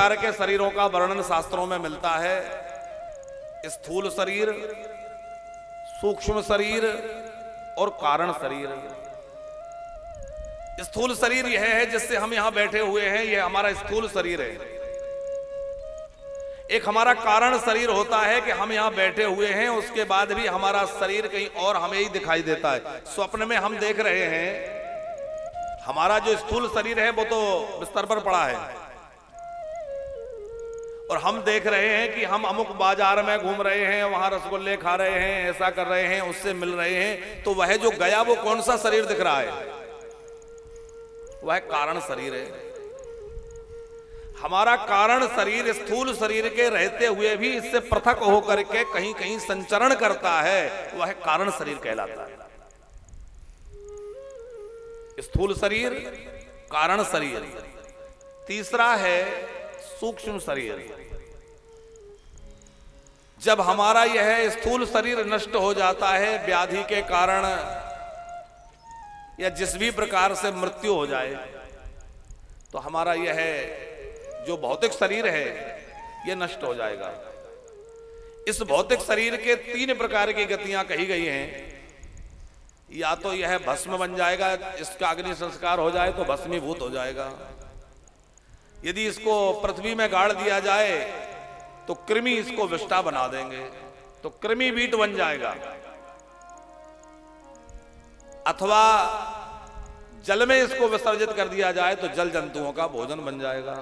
प्रकार के शरीरों का वर्णन शास्त्रों में मिलता है। स्थूल शरीर, सूक्ष्म शरीर और कारण शरीर। स्थूल शरीर यह है जिससे हम यहां बैठे हुए हैं, यह हमारा स्थूल शरीर है। एक हमारा कारण शरीर होता है कि हम यहां बैठे हुए हैं, उसके बाद भी हमारा शरीर कहीं और हमें ही दिखाई देता है। स्वप्न में हम देख रहे हैं हमारा जो स्थूल शरीर है वो तो बिस्तर पर पड़ा है, और हम देख रहे हैं कि हम अमुक बाजार में घूम रहे हैं, वहां रसगुल्ले खा रहे हैं, ऐसा कर रहे हैं, उससे मिल रहे हैं। तो वह जो गया वो कौन सा शरीर दिख रहा है? वह कारण शरीर है। हमारा कारण शरीर स्थूल शरीर के रहते हुए भी इससे पृथक होकर के कहीं कहीं संचरण करता है, वह कारण शरीर कहलाता है। स्थूल शरीर, कारण शरीर। तीसरा है सूक्ष्म शरीर। जब हमारा यह स्थूल शरीर नष्ट हो जाता है व्याधि के कारण या जिस भी प्रकार से मृत्यु हो जाए, तो हमारा यह जो भौतिक शरीर है यह नष्ट हो जाएगा। इस भौतिक शरीर के 3 प्रकार की गतियां कही गई हैं। या तो यह भस्म बन जाएगा, इसका अग्नि संस्कार हो जाए तो भस्मीभूत हो जाएगा। यदि इसको पृथ्वी में गाड़ दिया जाए तो कृमि इसको विष्ठा बना देंगे, तो कृमि बीट बन जाएगा। अथवा जल में इसको विसर्जित कर दिया जाए तो जल जंतुओं का भोजन बन जाएगा।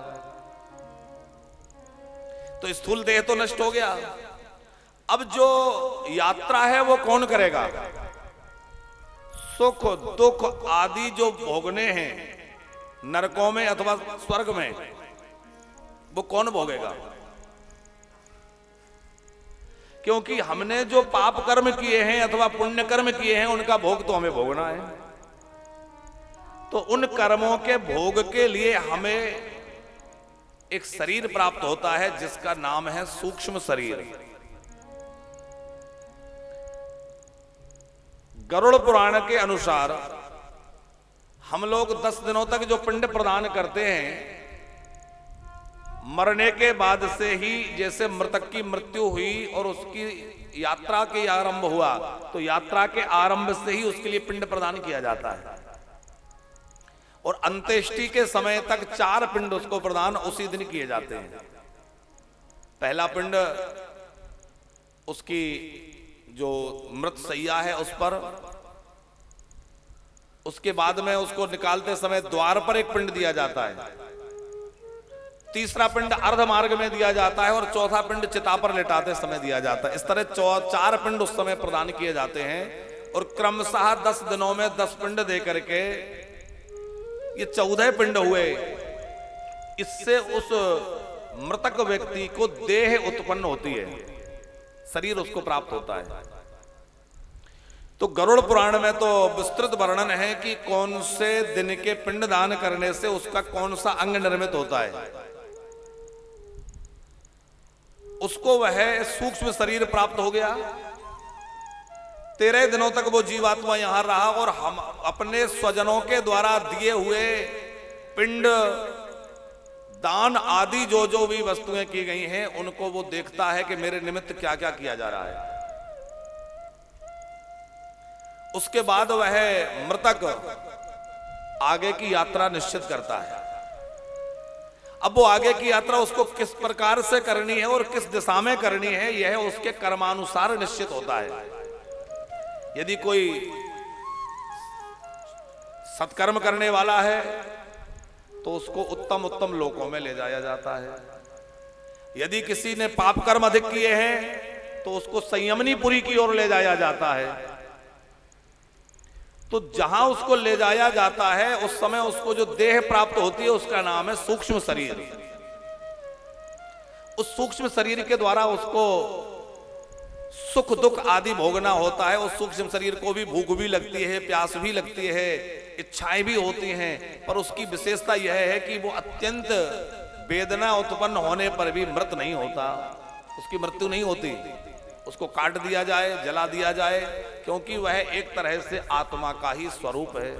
तो स्थूल देह तो नष्ट हो गया। अब जो यात्रा है वो कौन करेगा? सुख दुख आदि जो भोगने हैं नरकों में अथवा स्वर्ग में, वो कौन भोगेगा? क्योंकि हमने जो पाप कर्म किए हैं अथवा पुण्य कर्म किए हैं उनका भोग तो हमें भोगना है। तो उन कर्मों के भोग के लिए हमें एक शरीर प्राप्त होता है जिसका नाम है सूक्ष्म शरीर। गरुड़ पुराण के अनुसार हम लोग 10 दिनों तक जो पिंड प्रदान करते हैं, मरने के बाद से ही जैसे मृतक की मृत्यु हुई और उसकी यात्रा के आरंभ हुआ, तो यात्रा के आरंभ से ही उसके लिए पिंड प्रदान किया जाता है। और अंत्येष्टि के समय तक 4 पिंड उसको प्रदान उसी दिन किए जाते हैं। पहला पिंड उसकी जो मृत सैया है उस पर, उसके बाद में उसको निकालते समय द्वार पर एक पिंड दिया जाता है, तीसरा पिंड अर्ध मार्ग में दिया जाता है, और चौथा पिंड चिता पर लेटाते समय दिया जाता है। इस तरह 4 पिंड उस समय प्रदान किए जाते हैं। और क्रमशः 10 दिनों में 10 पिंड दे करके ये 14 पिंड हुए। इससे उस मृतक व्यक्ति को देह उत्पन्न होती है, शरीर उसको प्राप्त होता है। तो गरुड़ पुराण में तो विस्तृत वर्णन है कि कौन से दिन के पिंड दान करने से उसका कौन सा अंग निर्मित होता है। उसको वह सूक्ष्म शरीर प्राप्त हो गया। 13 दिनों तक वो जीवात्मा यहां रहा और हम अपने स्वजनों के द्वारा दिए हुए पिंड दान आदि जो जो भी वस्तुएं की गई हैं उनको वो देखता है कि मेरे निमित्त क्या क्या किया जा रहा है। उसके बाद वह मृतक आगे की यात्रा निश्चित करता है। अब वो आगे की यात्रा उसको किस प्रकार से करनी है और किस दिशा में करनी है, यह उसके कर्मानुसार निश्चित होता है। यदि कोई सत्कर्म करने वाला है तो उसको उत्तम उत्तम लोकों में ले जाया जाता है। यदि किसी ने पाप कर्म अधिक किए हैं तो उसको संयमनीपुरी की ओर ले जाया जाता है। तो जहां उसको ले जाया जाता है उस समय उसको जो देह प्राप्त होती है उसका नाम है सूक्ष्म शरीर। उस सूक्ष्म शरीर के द्वारा उसको सुख दुख आदि भोगना होता है। उस सूक्ष्म शरीर को भी भूख भी लगती है, प्यास भी लगती है, इच्छाएं भी होती हैं, पर उसकी विशेषता यह है कि वो अत्यंत वेदना उत्पन्न होने पर भी मृत नहीं होता, उसकी मृत्यु नहीं होती। उसको काट दिया जाए, जला दिया जाए, क्योंकि वह एक तरह से आत्मा का ही स्वरूप है।